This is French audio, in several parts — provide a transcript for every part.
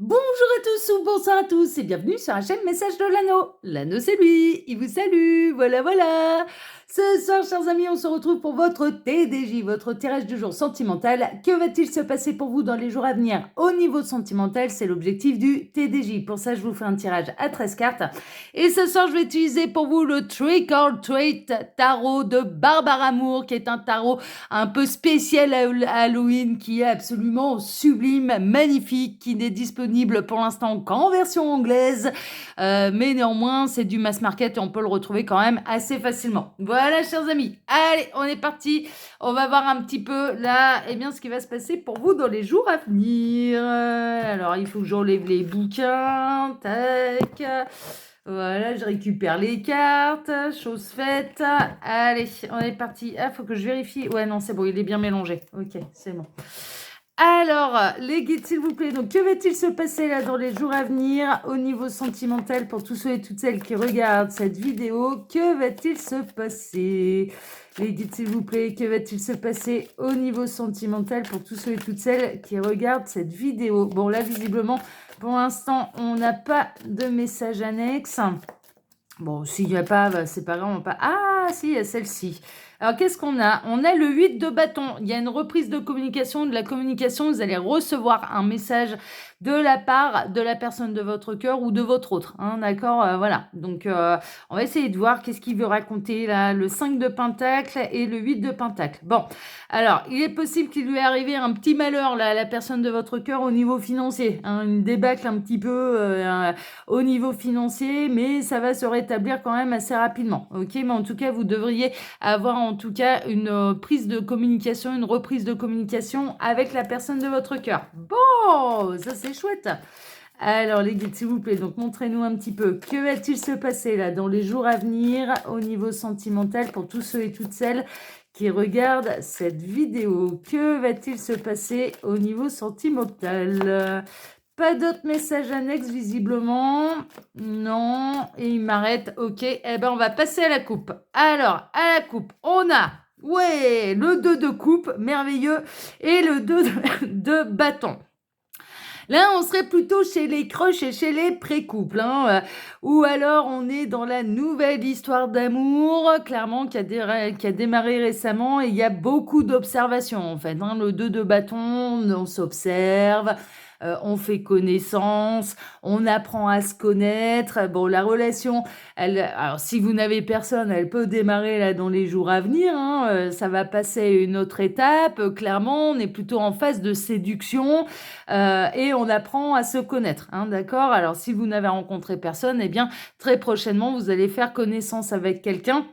Bonjour à tous ou bonsoir à tous et bienvenue sur la chaîne Message de l'Anneau. L'Anneau c'est lui, il vous salue, voilà. Ce soir, chers amis, on se retrouve pour votre TDJ, votre tirage du jour sentimental. Que va-t-il se passer pour vous dans les jours à venir au niveau sentimental? C'est l'objectif du TDJ. Pour ça, je vous fais un tirage à 13 cartes. Et ce soir, je vais utiliser pour vous le Trick or Treat tarot de Barbara Amour, qui est un tarot un peu spécial à Halloween, qui est absolument sublime, magnifique, qui n'est disponible pour l'instant qu'en version anglaise, mais néanmoins c'est du mass market et on peut le retrouver quand même assez facilement. Voilà, chers amis, allez, on est parti. On va voir un petit peu là, eh bien, ce qui va se passer pour vous dans les jours à venir. Alors, il faut que j'enlève les bouquins, tac. Voilà, je récupère les cartes, chose faite. Allez, on est parti. Ah, faut que je vérifie. Ouais, non, c'est bon, il est bien mélangé. Ok, c'est bon. Alors, les guides, s'il vous plaît. Donc, que va-t-il se passer là dans les jours à venir au niveau sentimental pour tous ceux et toutes celles qui regardent cette vidéo? Que va-t-il se passer? Les guides, s'il vous plaît, que va-t-il se passer au niveau sentimental pour tous ceux et toutes celles qui regardent cette vidéo? Bon, là, visiblement, pour l'instant, on n'a pas de message annexe. Bon, s'il n'y a pas, bah, c'est pas grave, on va pas... Ah, si, il y a celle-ci. Alors, qu'est-ce qu'on a? On a le 8 de bâton. Il y a une reprise de communication, de la communication. Vous allez recevoir un message de la part de la personne de votre cœur ou de votre autre. Hein, d'accord? Voilà. Donc, on va essayer de voir qu'est-ce qu'il veut raconter là. Le 5 de pentacle et le 8 de pentacle. Bon, alors, il est possible qu'il lui est arrivé un petit malheur là, à la personne de votre cœur au niveau financier. Hein, une débâcle un petit peu au niveau financier, mais ça va se rétablir quand même assez rapidement. Ok, mais en tout cas, vous devriez avoir en tout cas une prise de communication, une reprise de communication avec la personne de votre cœur. Bon, ça c'est chouette. Alors les guides, s'il vous plaît, donc montrez-nous un petit peu. Que va-t-il se passer là dans les jours à venir au niveau sentimental pour tous ceux et toutes celles qui regardent cette vidéo? Que va-t-il se passer au niveau sentimental? Pas d'autres messages annexes visiblement. Non. Et il m'arrête. Ok. Eh ben, on va passer à la coupe. Alors, à la coupe, on a... Ouais, le 2 de coupe, merveilleux. Et le 2 de bâton. Là, on serait plutôt chez les crushs et chez les pré-couples. Hein, ou alors, on est dans la nouvelle histoire d'amour, clairement, qui a démarré récemment. Et il y a beaucoup d'observations, en fait. Hein, le 2 de bâton, on s'observe. On fait connaissance, on apprend à se connaître. Bon, la relation, alors si vous n'avez personne, elle peut démarrer là dans les jours à venir. Hein, ça va passer à une autre étape. Clairement, on est plutôt en phase de séduction et on apprend à se connaître. Hein, d'accord? Alors si vous n'avez rencontré personne, eh bien très prochainement, vous allez faire connaissance avec quelqu'un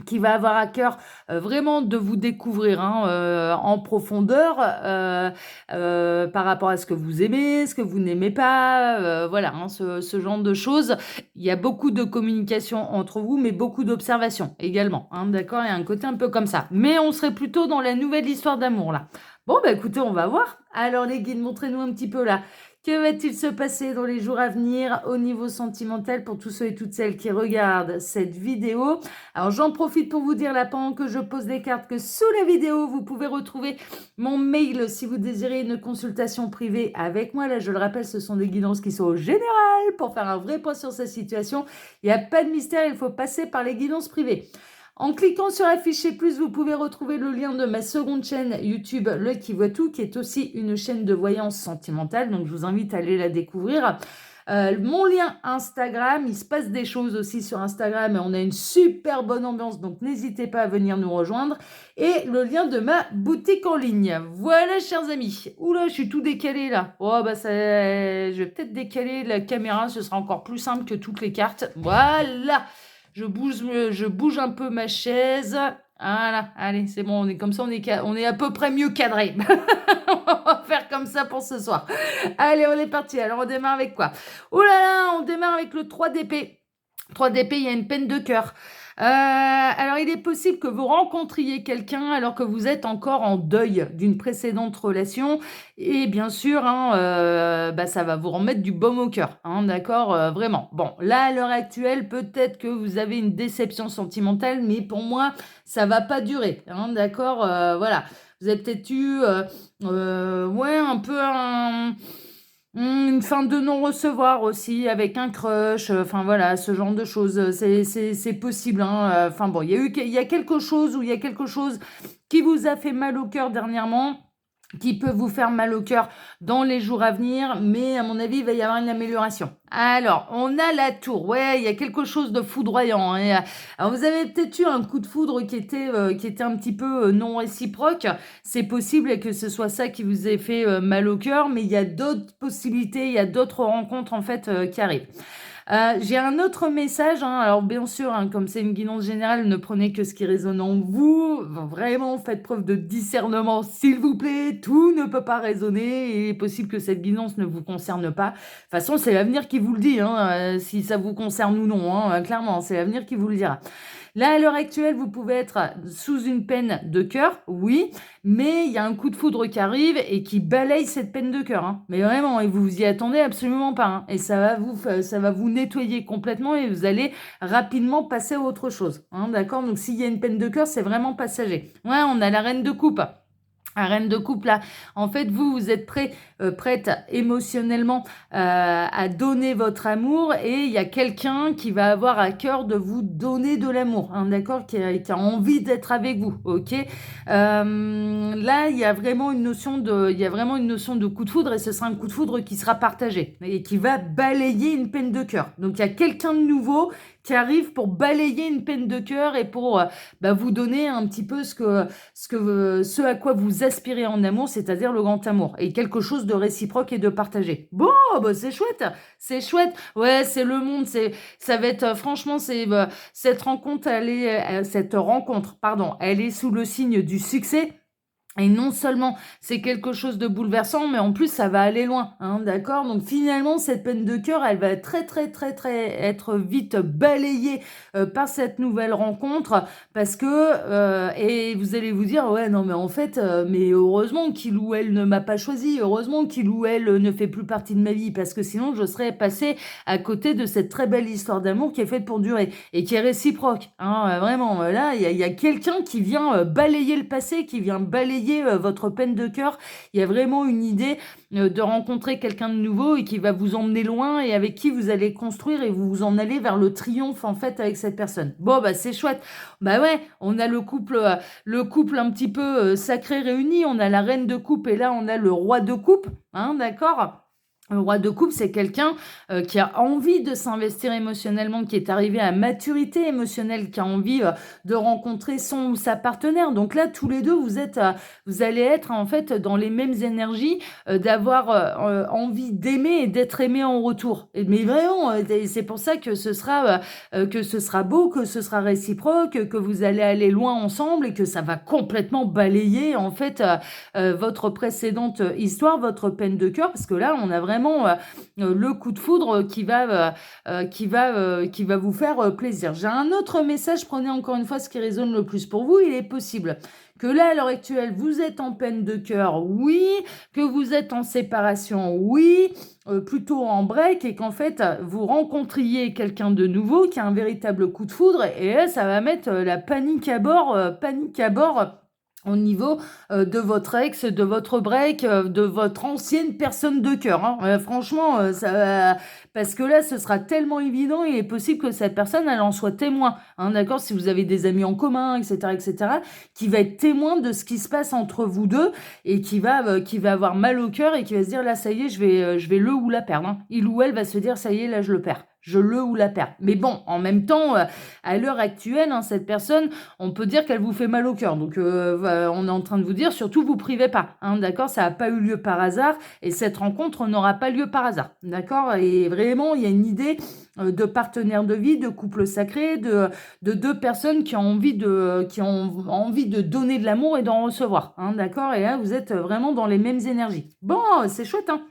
qui va avoir à cœur vraiment de vous découvrir en profondeur par rapport à ce que vous aimez, ce que vous n'aimez pas, voilà, hein, ce genre de choses. Il y a beaucoup de communication entre vous, mais beaucoup d'observation également. Hein, d'accord? Il y a un côté un peu comme ça. Mais on serait plutôt dans la nouvelle histoire d'amour, là. Bon, bah écoutez, on va voir. Alors les guides, montrez-nous un petit peu là. Que va-t-il se passer dans les jours à venir au niveau sentimental pour tous ceux et toutes celles qui regardent cette vidéo? Alors j'en profite pour vous dire là pendant que je pose les cartes que sous la vidéo vous pouvez retrouver mon mail si vous désirez une consultation privée avec moi. Là je le rappelle, ce sont des guidances qui sont au général pour faire un vrai point sur sa situation. Il n'y a pas de mystère, il faut passer par les guidances privées. En cliquant sur afficher plus, vous pouvez retrouver le lien de ma seconde chaîne YouTube, L'œil qui voit tout, qui est aussi une chaîne de voyance sentimentale. Donc je vous invite à aller la découvrir. Mon lien Instagram, il se passe des choses aussi sur Instagram et on a une super bonne ambiance, donc n'hésitez pas à venir nous rejoindre. Et le lien de ma boutique en ligne. Voilà, chers amis. Oula, je suis tout décalé là. Oh bah ça, je vais peut-être décaler la caméra, ce sera encore plus simple que toutes les cartes. Voilà. Je bouge un peu ma chaise. Voilà, allez, c'est bon, on est comme ça, on est à peu près mieux cadré. On va faire comme ça pour ce soir. Allez, on est parti. Alors, on démarre avec quoi? Oh là là, on démarre avec le 3 d'épée. 3 d'épée, il y a une peine de cœur. Alors, il est possible que vous rencontriez quelqu'un alors que vous êtes encore en deuil d'une précédente relation. Et bien sûr, ça va vous remettre du baume au cœur. Hein, d'accord? Vraiment. Bon, là, à l'heure actuelle, peut-être que vous avez une déception sentimentale, mais pour moi, ça va pas durer. Hein, d'accord? Voilà. Vous avez peut-être eu un peu Une fin de non-recevoir aussi avec un crush, enfin voilà, ce genre de choses, c'est possible, hein, enfin bon, il y a quelque chose ou il y a quelque chose qui vous a fait mal au cœur dernièrement, qui peut vous faire mal au cœur dans les jours à venir, mais à mon avis, il va y avoir une amélioration. Alors, on a la tour. Ouais, il y a quelque chose de foudroyant, hein. Alors, vous avez peut-être eu un coup de foudre qui était un petit peu non réciproque. C'est possible que ce soit ça qui vous ait fait mal au cœur, mais il y a d'autres possibilités, il y a d'autres rencontres en fait qui arrivent. J'ai un autre message, hein. Alors bien sûr, hein, comme c'est une guidance générale, ne prenez que ce qui résonne en vous. Vraiment, faites preuve de discernement, s'il vous plaît. Tout ne peut pas résonner et il est possible que cette guidance ne vous concerne pas. De toute façon, c'est l'avenir qui vous le dit, hein, si ça vous concerne ou non, hein, clairement, c'est l'avenir qui vous le dira. Là, à l'heure actuelle, vous pouvez être sous une peine de cœur, oui, mais il y a un coup de foudre qui arrive et qui balaye cette peine de cœur, hein. Mais vraiment, et vous vous y attendez absolument pas, hein. Et ça va vous nettoyer complètement et vous allez rapidement passer à autre chose, hein, d'accord? Donc, s'il y a une peine de cœur, c'est vraiment passager. Ouais, on a la reine de coupe. La reine de coupe, là, en fait, vous êtes prête émotionnellement à donner votre amour et il y a quelqu'un qui va avoir à cœur de vous donner de l'amour, hein, d'accord, qui a envie d'être avec vous, ok. Là, il y a vraiment une notion de coup de foudre et ce sera un coup de foudre qui sera partagé et qui va balayer une peine de cœur. Donc, il y a quelqu'un de nouveau qui arrive pour balayer une peine de cœur et pour vous donner un petit peu ce à quoi vous aspirez en amour, c'est-à-dire le grand amour, et quelque chose de réciproque et de partagé. Bon, c'est chouette, c'est chouette. Ouais, c'est le monde, ça va être, franchement, cette rencontre, pardon, elle est sous le signe du succès. Et non seulement c'est quelque chose de bouleversant, mais en plus ça va aller loin, hein, d'accord? Donc finalement, cette peine de cœur, elle va très être vite balayée par cette nouvelle rencontre, parce que et vous allez vous dire ouais non mais en fait mais heureusement qu'il ou elle ne m'a pas choisi, heureusement qu'il ou elle ne fait plus partie de ma vie, parce que sinon je serais passée à côté de cette très belle histoire d'amour qui est faite pour durer et qui est réciproque, hein, vraiment. Là, il y a quelqu'un qui vient balayer le passé, qui vient balayer votre peine de cœur. Il y a vraiment une idée de rencontrer quelqu'un de nouveau et qui va vous emmener loin et avec qui vous allez construire et vous vous en allez vers le triomphe en fait avec cette personne. Bon, c'est chouette. Bah ouais, on a le couple un petit peu sacré réuni. On a la reine de coupe et là on a le roi de coupe, hein, d'accord? Le roi de coupe, c'est quelqu'un qui a envie de s'investir émotionnellement, qui est arrivé à maturité émotionnelle, qui a envie de rencontrer son ou sa partenaire. Donc là, tous les deux, vous allez être en fait dans les mêmes énergies, d'avoir envie d'aimer et d'être aimé en retour. Mais vraiment, c'est pour ça que ce sera beau, que ce sera réciproque, que vous allez aller loin ensemble et que ça va complètement balayer en fait votre précédente histoire, votre peine de cœur, parce que là, on a vraiment le coup de foudre qui va vous faire plaisir. J'ai un autre message, prenez encore une fois ce qui résonne le plus pour vous. Il est possible que là, à l'heure actuelle, vous êtes en peine de cœur, oui, que vous êtes en séparation, oui, plutôt en break, et qu'en fait, vous rencontriez quelqu'un de nouveau qui a un véritable coup de foudre, et là, ça va mettre la panique à bord au niveau de votre ex, de votre break, de votre ancienne personne de cœur, hein. Franchement, parce que là, ce sera tellement évident, il est possible que cette personne, elle en soit témoin, hein, d'accord? Si vous avez des amis en commun, etc., qui va être témoin de ce qui se passe entre vous deux et qui va avoir mal au cœur et qui va se dire, là, ça y est, je vais le ou la perdre, hein. Il ou elle va se dire, ça y est, là, je le perds. Je le ou la perds. Mais bon, en même temps, à l'heure actuelle, hein, cette personne, on peut dire qu'elle vous fait mal au cœur. Donc, on est en train de vous dire, surtout, vous privez pas, hein, d'accord? Ça n'a pas eu lieu par hasard et cette rencontre n'aura pas lieu par hasard, d'accord? Et vraiment, il y a une idée de partenaire de vie, de couple sacré, de deux personnes qui ont envie de donner de l'amour et d'en recevoir, hein, d'accord? Et là, vous êtes vraiment dans les mêmes énergies. Bon, c'est chouette, hein?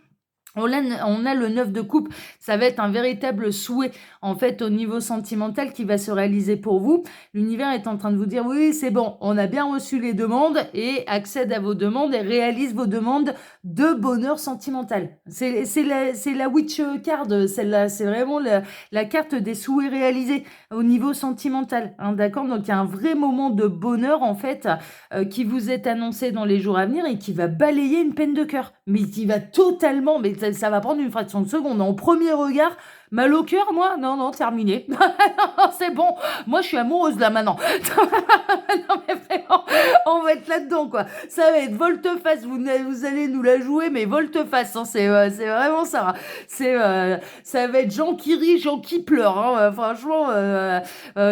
On a le 9 de coupe, ça va être un véritable souhait en fait au niveau sentimental qui va se réaliser pour vous. L'univers est en train de vous dire oui c'est bon, on a bien reçu les demandes et accède à vos demandes et réalise vos demandes de bonheur sentimental. C'est la witch card, celle-là, c'est vraiment la carte des souhaits réalisés au niveau sentimental, hein, d'accord? Donc il y a un vrai moment de bonheur en fait qui vous est annoncé dans les jours à venir et qui va balayer une peine de cœur, mais qui va totalement, mais ça va prendre une fraction de seconde. Au premier regard, mal au cœur, moi? Non, non, terminé. C'est bon. Moi, je suis amoureuse là maintenant. Non, mais vraiment, on va être là-dedans, quoi. Ça va être volte-face. Vous allez nous la jouer, mais volte-face. Hein, c'est vraiment ça. Hein. Ça va être gens qui rient, gens qui pleurent. Hein. Franchement,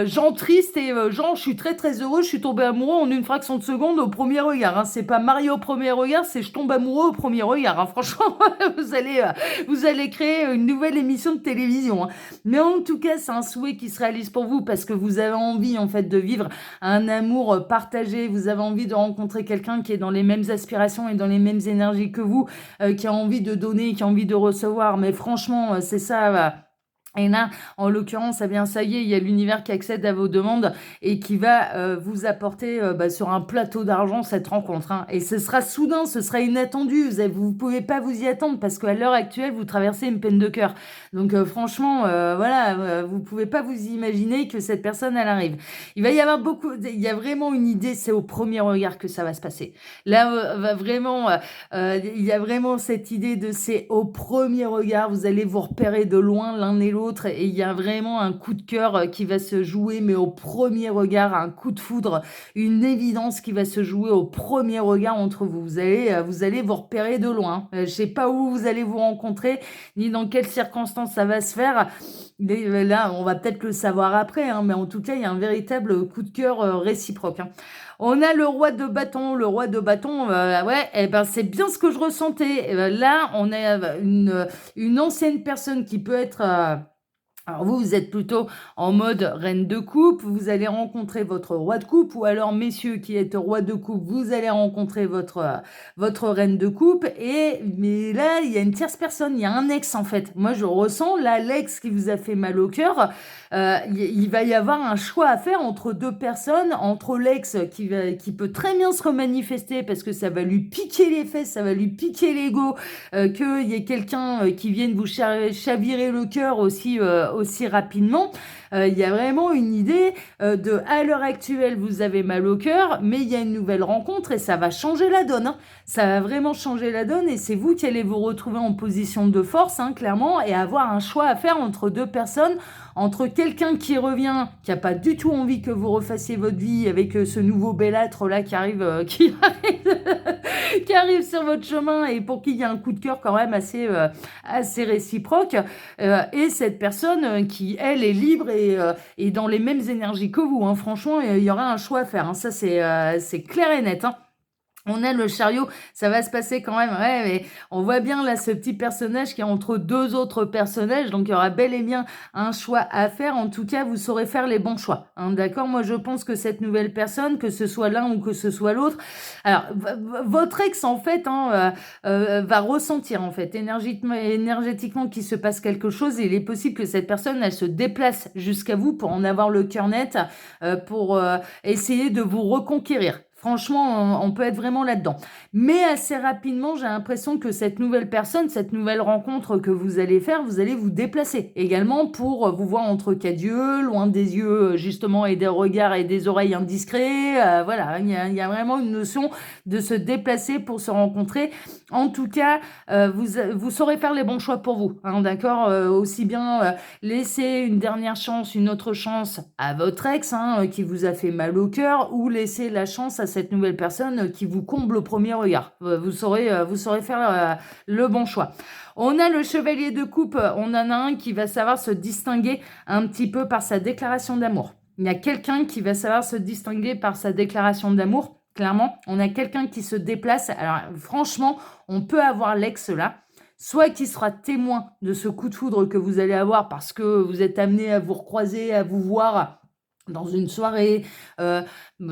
gens tristes et gens, je suis très très heureux. Je suis tombée amoureux en une fraction de seconde au premier regard. Hein. C'est pas Mario au premier regard, c'est je tombe amoureux au premier regard. Hein. Franchement, vous allez créer une nouvelle émission de télévision. Hein. Mais en tout cas, c'est un souhait qui se réalise pour vous parce que vous avez envie en fait de vivre un amour partagé. Vous avez envie de rencontrer quelqu'un qui est dans les mêmes aspirations et dans les mêmes énergies que vous, qui a envie de donner, qui a envie de recevoir. Mais franchement, c'est ça. Et là, en l'occurrence, eh bien, ça y est, il y a l'univers qui accède à vos demandes et qui va vous apporter sur un plateau d'argent cette rencontre. Hein. Et ce sera soudain, ce sera inattendu. Vous pouvez pas vous y attendre parce qu'à l'heure actuelle, vous traversez une peine de cœur. Donc franchement, voilà, vous pouvez pas vous imaginer que cette personne, elle arrive. Il va y avoir il y a vraiment une idée, c'est au premier regard que ça va se passer. Là, il y a vraiment cette idée de c'est au premier regard, vous allez vous repérer de loin l'un et l'autre. Et il y a vraiment un coup de cœur qui va se jouer, mais au premier regard, un coup de foudre, une évidence qui va se jouer au premier regard entre vous. Vous allez vous repérer de loin. Je sais pas où vous allez vous rencontrer, ni dans quelles circonstances ça va se faire. Là, on va peut-être le savoir après, hein, mais en tout cas, il y a un véritable coup de cœur réciproque. Hein. On a le roi de bâton. Le roi de bâton, ouais, eh ben, c'est bien ce que je ressentais. Là, on a une ancienne personne qui peut être... Alors vous êtes plutôt en mode reine de coupe, vous allez rencontrer votre roi de coupe, ou alors messieurs qui êtes roi de coupe, vous allez rencontrer votre reine de coupe, mais là il y a une tierce personne, il y a un ex en fait. Moi je ressens là l'ex qui vous a fait mal au cœur, il va y avoir un choix à faire entre deux personnes, entre l'ex qui peut très bien se remanifester parce que ça va lui piquer les fesses, ça va lui piquer l'ego, qu'il y ait quelqu'un qui vienne vous chavirer le cœur aussi rapidement. Il y a vraiment une idée à l'heure actuelle, vous avez mal au cœur, mais il y a une nouvelle rencontre et ça va changer la donne. Hein. Ça va vraiment changer la donne et c'est vous qui allez vous retrouver en position de force, hein, clairement, et avoir un choix à faire entre deux personnes, entre quelqu'un qui revient, qui n'a pas du tout envie que vous refassiez votre vie avec ce nouveau belâtre là qui arrive qui arrive sur votre chemin et pour qui il y a un coup de cœur quand même assez réciproque, et cette personne qui, elle, est libre et dans les mêmes énergies que vous. Hein. Franchement, il y aura un choix à faire. Hein. Ça, c'est clair et net. Hein. On a le chariot, ça va se passer quand même, ouais, mais on voit bien là ce petit personnage qui est entre deux autres personnages, donc il y aura bel et bien un choix à faire. En tout cas, vous saurez faire les bons choix, hein, d'accord? Moi, je pense que cette nouvelle personne, que ce soit l'un ou que ce soit l'autre, alors votre ex en fait va ressentir en fait énergétiquement qu'il se passe quelque chose et il est possible que cette personne elle se déplace jusqu'à vous pour en avoir le cœur net, pour essayer de vous reconquérir. Franchement, on peut être vraiment là-dedans. Mais assez rapidement, j'ai l'impression que cette nouvelle personne, cette nouvelle rencontre que vous allez faire, vous allez vous déplacer également pour vous voir entre quatre yeux, loin des yeux justement et des regards et des oreilles indiscrets. Voilà, il y a vraiment une notion de se déplacer pour se rencontrer. En tout cas, vous saurez faire les bons choix pour vous, hein, d'accord? Aussi bien laisser une dernière chance, une autre chance à votre ex hein, qui vous a fait mal au cœur, ou laisser la chance à cette nouvelle personne qui vous comble au premier regard. Vous saurez faire le bon choix. On a le chevalier de coupe, on en a un qui va savoir se distinguer un petit peu par sa déclaration d'amour. Il y a quelqu'un qui va savoir se distinguer par sa déclaration d'amour. Clairement, on a quelqu'un qui se déplace. Alors franchement, on peut avoir l'ex là, soit qui sera témoin de ce coup de foudre que vous allez avoir parce que vous êtes amené à vous recroiser, à vous voir dans une soirée, je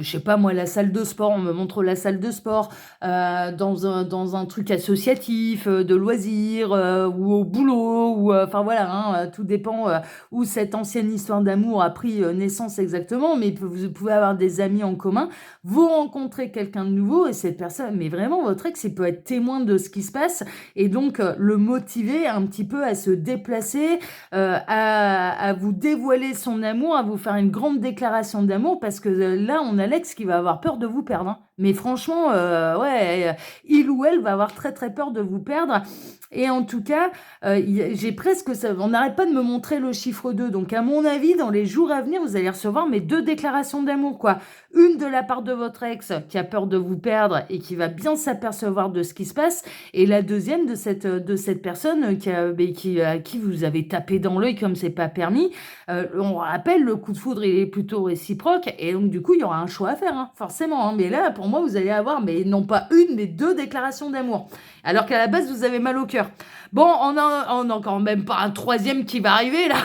sais pas moi, la salle de sport, on me montre la salle de sport, dans un truc associatif, de loisirs, ou au boulot, ou enfin voilà, hein, tout dépend où cette ancienne histoire d'amour a pris naissance exactement, mais vous pouvez avoir des amis en commun, vous rencontrez quelqu'un de nouveau et cette personne, mais vraiment votre ex, il peut être témoin de ce qui se passe et donc le motiver un petit peu à se déplacer, à vous dévoiler son amour, à vous faire une grande déclaration d'amour parce que là, on a l'ex qui va avoir peur de vous perdre, hein. Mais franchement, ouais, il ou elle va avoir très très peur de vous perdre. Et en tout cas, j'ai presque ça. On n'arrête pas de me montrer le chiffre 2. Donc, à mon avis, dans les jours à venir, vous allez recevoir mes 2 déclarations d'amour, quoi. Une de la part de votre ex qui a peur de vous perdre et qui va bien s'apercevoir de ce qui se passe. Et la deuxième de cette personne à qui vous avez tapé dans l'œil comme c'est pas permis. On rappelle, le coup de foudre, il est plutôt réciproque. Et donc, du coup, il y aura un choix à faire, hein, forcément, hein. Mais là, pour moi, vous allez avoir, mais non pas une, mais 2 déclarations d'amour. Alors qu'à la base, vous avez mal au cœur. Bon, on a quand même pas un troisième qui va arriver, là.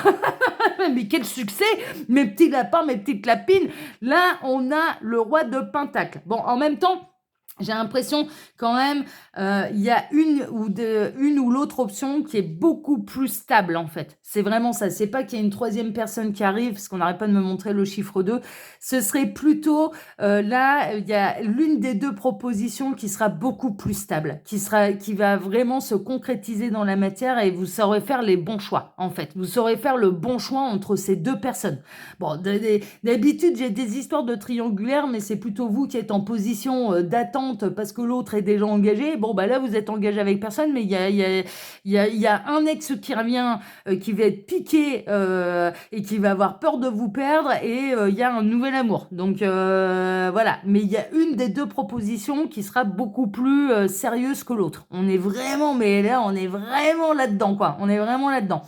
Mais quel succès, mes petits lapins, mes petites lapines. Là, on a le roi de Pentacle. Bon, en même temps, j'ai l'impression quand même, il y a une ou l'autre option qui est beaucoup plus stable, en fait. C'est vraiment ça. C'est pas qu'il y a une troisième personne qui arrive, parce qu'on n'arrête pas de me montrer le chiffre 2. Ce serait plutôt, là, il y a l'une des 2 propositions qui sera beaucoup plus stable, qui va vraiment se concrétiser dans la matière et vous saurez faire les bons choix, en fait. Vous saurez faire le bon choix entre ces 2 personnes. Bon, d'habitude, j'ai des histoires de triangulaire, mais c'est plutôt vous qui êtes en position d'attente parce que l'autre est déjà engagé. Bon, bah là, vous êtes engagé avec personne, mais il y a un ex qui revient, qui va être piqué et qui va avoir peur de vous perdre, et il y a un nouvel amour. Donc, voilà. Mais il y a une des 2 propositions qui sera beaucoup plus sérieuse que l'autre. Mais là, on est vraiment là-dedans, quoi. On est vraiment là-dedans.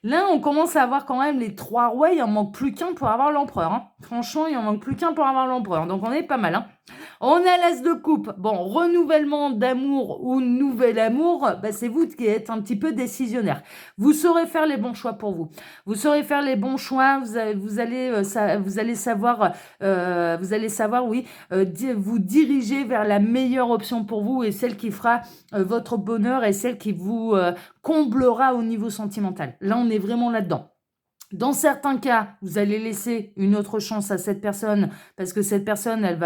Là, on commence à avoir quand même les 3 rois. Il en manque plus qu'un pour avoir l'empereur, hein. Franchement, il en manque plus qu'un pour avoir l'empereur. Donc, on est pas mal, hein. On a l'as de coupe. Bon, renouvellement d'amour ou nouvel amour, bah, c'est vous qui êtes un petit peu décisionnaire. Vous saurez faire les bons choix pour vous. Vous saurez faire les bons choix. Vous allez savoir, oui, vous diriger vers la meilleure option pour vous et celle qui fera votre bonheur et celle qui vous comblera au niveau sentimental. Là, on est vraiment là-dedans. Dans certains cas, vous allez laisser une autre chance à cette personne parce que cette personne, elle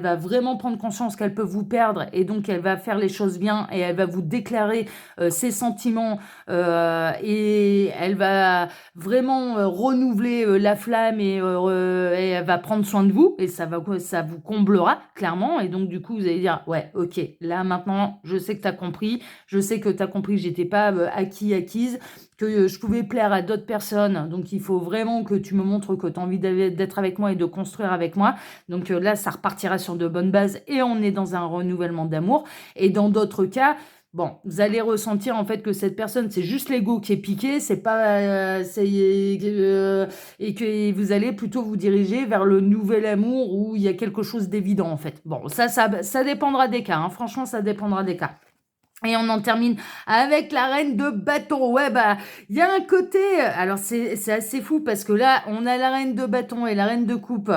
va vraiment prendre conscience qu'elle peut vous perdre et donc elle va faire les choses bien et elle va vous déclarer ses sentiments et elle va vraiment renouveler la flamme et elle va prendre soin de vous et ça vous comblera clairement. Et donc du coup, vous allez dire, ouais, ok, là maintenant, je sais que tu as compris, je sais que tu as compris que j'étais pas acquise, que je pouvais plaire à d'autres personnes. Donc, il faut vraiment que tu me montres que tu as envie d'être avec moi et de construire avec moi. Donc, là, ça repartira sur de bonnes bases et on est dans un renouvellement d'amour. Et dans d'autres cas, bon, vous allez ressentir en fait que cette personne, c'est juste l'ego qui est piqué, c'est pas, et que vous allez plutôt vous diriger vers le nouvel amour où il y a quelque chose d'évident en fait. Bon, ça dépendra des cas, hein. Franchement, ça dépendra des cas. Et on en termine avec la reine de bâton. Ouais, bah, il y a un côté, alors c'est assez fou parce que là, on a la reine de bâton et la reine de coupe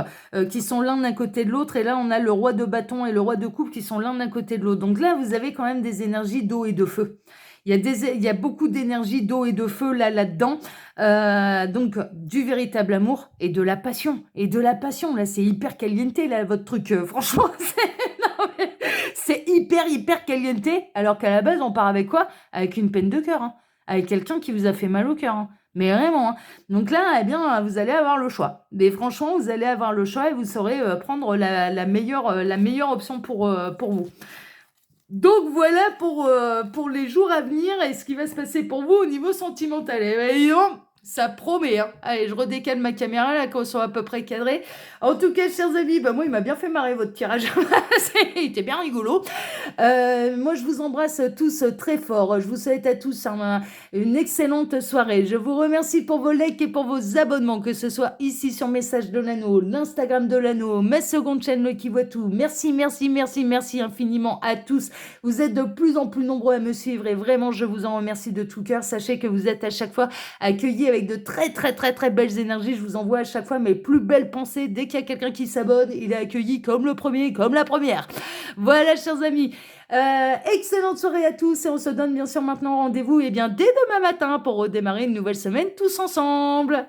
qui sont l'un d'un côté de l'autre. Et là, on a le roi de bâton et le roi de coupe qui sont l'un d'un côté de l'autre. Donc là, vous avez quand même des énergies d'eau et de feu. Il y a beaucoup d'énergie d'eau et de feu là-dedans. Donc, du véritable amour et de la passion. Et de la passion, là, c'est hyper caliente, là, votre truc. Franchement, non, mais c'est hyper caliente. Alors qu'à la base, on part avec quoi? Avec une peine de cœur, hein. Avec quelqu'un qui vous a fait mal au cœur, hein. Mais vraiment, hein. Donc là, eh bien, vous allez avoir le choix. Mais franchement, vous allez avoir le choix et vous saurez prendre la meilleure option pour vous. Donc voilà pour les jours à venir et ce qui va se passer pour vous au niveau sentimental. Et ben, dis donc, ça promet, hein. Allez, je redécale ma caméra là, qu'on soit à peu près cadré. En tout cas, chers amis, bah moi, il m'a bien fait marrer votre tirage. Il était bien rigolo. Moi, je vous embrasse tous très fort. Je vous souhaite à tous une excellente soirée. Je vous remercie pour vos likes et pour vos abonnements, que ce soit ici sur Message de l'Anneau, l'Instagram de l'Anneau, ma seconde chaîne Le Qui Voit Tout. Merci infiniment à tous. Vous êtes de plus en plus nombreux à me suivre et vraiment, je vous en remercie de tout cœur. Sachez que vous êtes à chaque fois accueillis avec de très belles énergies. Je vous envoie à chaque fois mes plus belles pensées. Dès qu'il y a quelqu'un qui s'abonne, il est accueilli comme le premier, comme la première. Voilà, chers amis. Excellente soirée à tous et on se donne bien sûr maintenant rendez-vous dès demain matin pour redémarrer une nouvelle semaine tous ensemble.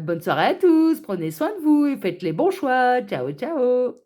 Bonne soirée à tous, prenez soin de vous et faites les bons choix. Ciao.